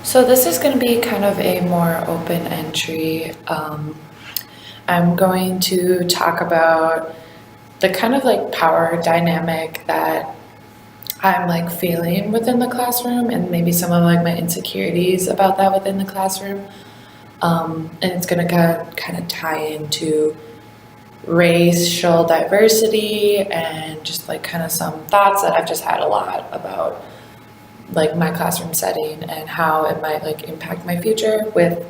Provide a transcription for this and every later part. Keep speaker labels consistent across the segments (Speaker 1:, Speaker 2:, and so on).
Speaker 1: So this is going to be kind of a more open entry. I'm going to talk about the kind of like power dynamic that I'm like feeling within the classroom and maybe some of like my insecurities about that within the classroom. And it's going to kind of tie into racial diversity and just like kind of some thoughts that I've just had a lot about like my classroom setting and how it might like impact my future with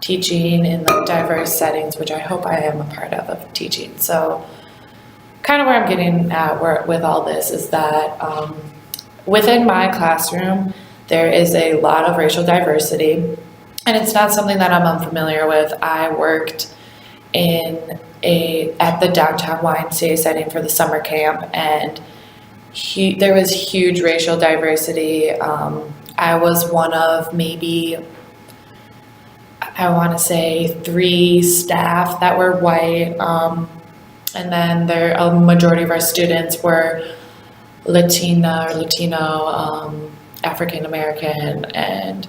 Speaker 1: teaching in like diverse settings, which I hope I am a part of teaching. So kind of where I'm getting at with all this is that within my classroom, there is a lot of racial diversity, and it's not something that I'm unfamiliar with. I worked at the downtown YMCA setting for the summer camp, and there was huge racial diversity. I was one of maybe, I want to say, 3 staff that were white, and then a majority of our students were Latina or Latino, African American, and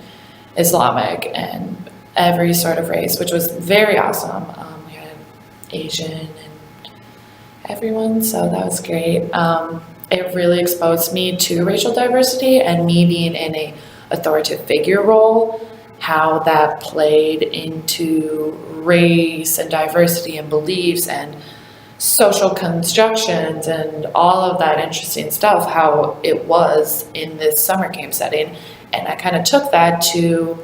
Speaker 1: Islamic, and every sort of race, which was very awesome. We had Asian and everyone, so that was great. It really exposed me to racial diversity and me being in a authoritative figure role, how that played into race and diversity and beliefs and social constructions and all of that interesting stuff, how it was in this summer camp setting. And I kind of took that to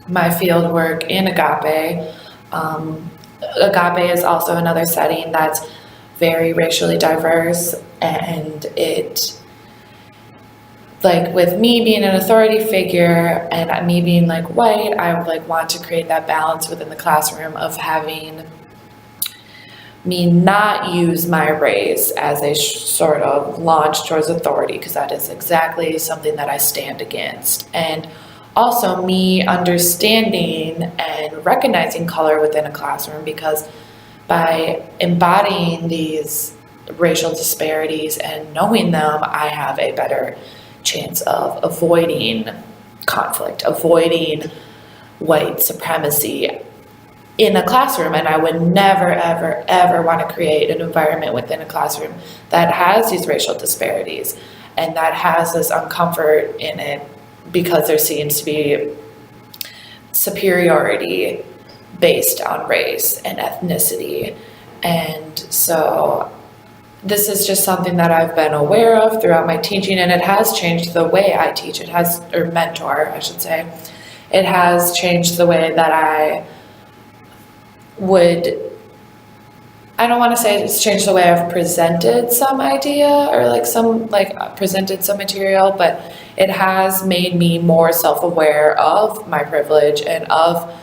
Speaker 1: my field work in Agape. Agape is also another setting that's very racially diverse, and it, like with me being an authority figure and me being like white, I would like want to create that balance within the classroom of having me not use my race as a sort of launch towards authority, because that is exactly something that I stand against. And also me understanding and recognizing color within a classroom, because by embodying these racial disparities and knowing them, I have a better chance of avoiding conflict, avoiding white supremacy in a classroom. And I would never, ever, ever want to create an environment within a classroom that has these racial disparities and that has this uncomfort in it, because there seems to be superiority based on race and ethnicity. And so this is just something that I've been aware of throughout my teaching, and it has changed the way I teach. It has, or mentor, I should say. It has changed the way that I don't want to say it's changed the way I've presented some idea or presented some material, but it has made me more self-aware of my privilege and of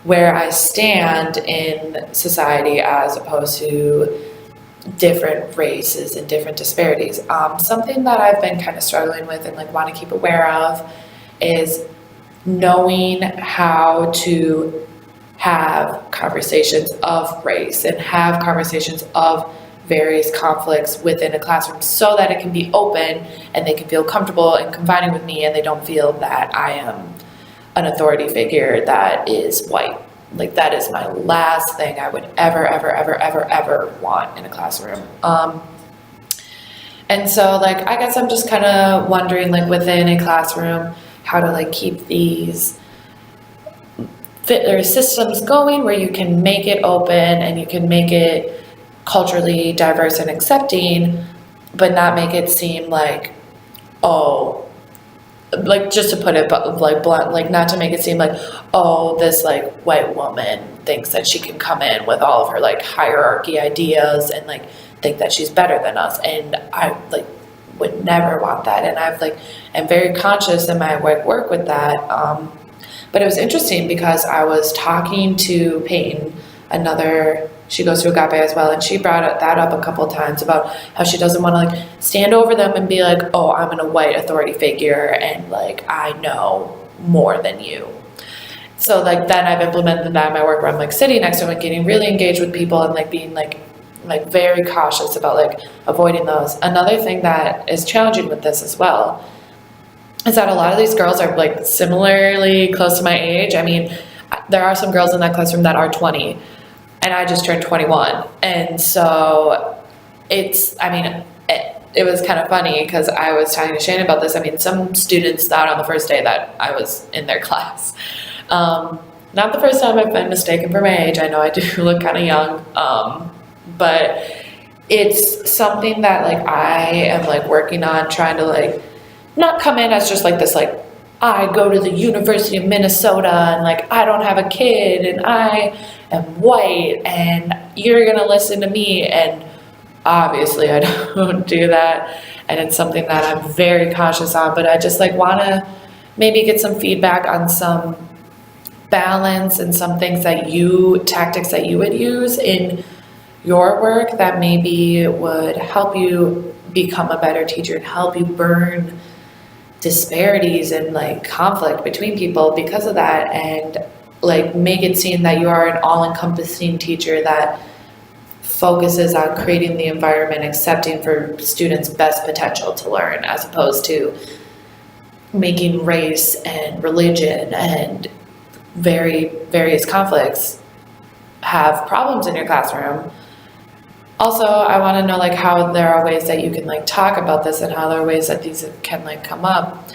Speaker 1: where I stand in society as opposed to different races and different disparities. Something that I've been kind of struggling with and like want to keep aware of is knowing how to have conversations of race and have conversations of various conflicts within a classroom, so that it can be open and they can feel comfortable and confiding with me, and they don't feel that I am an authority figure that is white. Like, that is my last thing I would ever, ever, ever, ever, ever want in a classroom. And so, like, I guess I'm just kind of wondering, like, within a classroom, how to, like, keep these systems going where you can make it open and you can make it culturally diverse and accepting, but not make it seem like, oh, like, just to put it like blunt, like not to make it seem like, oh, this like white woman thinks that she can come in with all of her like hierarchy ideas and like think that she's better than us. And I like would never want that. And I've like, am very conscious in my work with that. But it was interesting because I was talking to Peyton, she goes to Agape as well, and she brought that up a couple of times about how she doesn't want to like stand over them and be like, oh, I'm a white authority figure and like I know more than you. So like then I've implemented that in my work where I'm like sitting next to them and getting really engaged with people and like being like very cautious about like avoiding those. Another thing that is challenging with this as well is that a lot of these girls are like similarly close to my age. I mean, there are some girls in that classroom that are 20, and I just turned 21. And so it was kind of funny because I was talking to Shane about this. I mean, some students thought on the first day that I was in their class. Not the first time I've been mistaken for my age. I know I do look kind of young, but it's something that like I am like working on, trying to like not come in as just like this like I go to the University of Minnesota and like I don't have a kid and I am white and you're gonna listen to me, and obviously I don't do that, and it's something that I'm very cautious on, but I just like wanna maybe get some feedback on some balance and some things tactics that you would use in your work that maybe would help you become a better teacher and help you burn disparities and like conflict between people because of that, and like make it seem that you are an all-encompassing teacher that focuses on creating the environment accepting for students' best potential to learn, as opposed to making race and religion and various conflicts have problems in your classroom. Also, I want to know like how there are ways that you can like talk about this and how there are ways that these can like come up,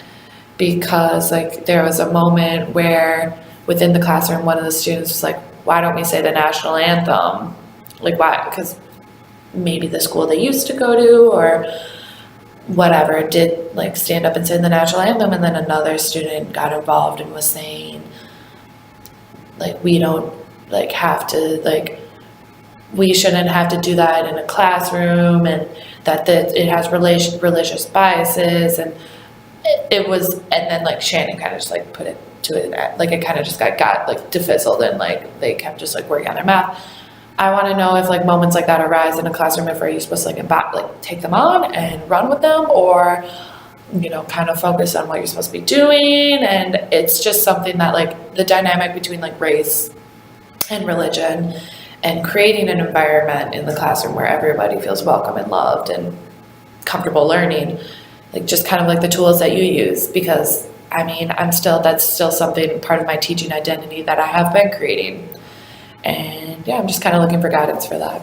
Speaker 1: because like there was a moment where within the classroom one of the students was like, why don't we say the national anthem? Like why? Because maybe the school they used to go to or whatever did like stand up and sing the national anthem, and then another student got involved and was saying like we don't like have to like we shouldn't have to do that in a classroom, and that it has religious biases, and it was, and then like Shannon kind of just like put it to it, like it kind of just got like defizzled, and like they kept just like working on their math. I want to know if like moments like that arise in a classroom, if are you supposed to like take them on and run with them, or kind of focus on what you're supposed to be doing. And it's just something that like the dynamic between like race and religion and creating an environment in the classroom where everybody feels welcome and loved and comfortable learning, like just kind of like the tools that you use, because I mean, that's still something, part of my teaching identity that I have been creating. And yeah, I'm just kind of looking for guidance for that.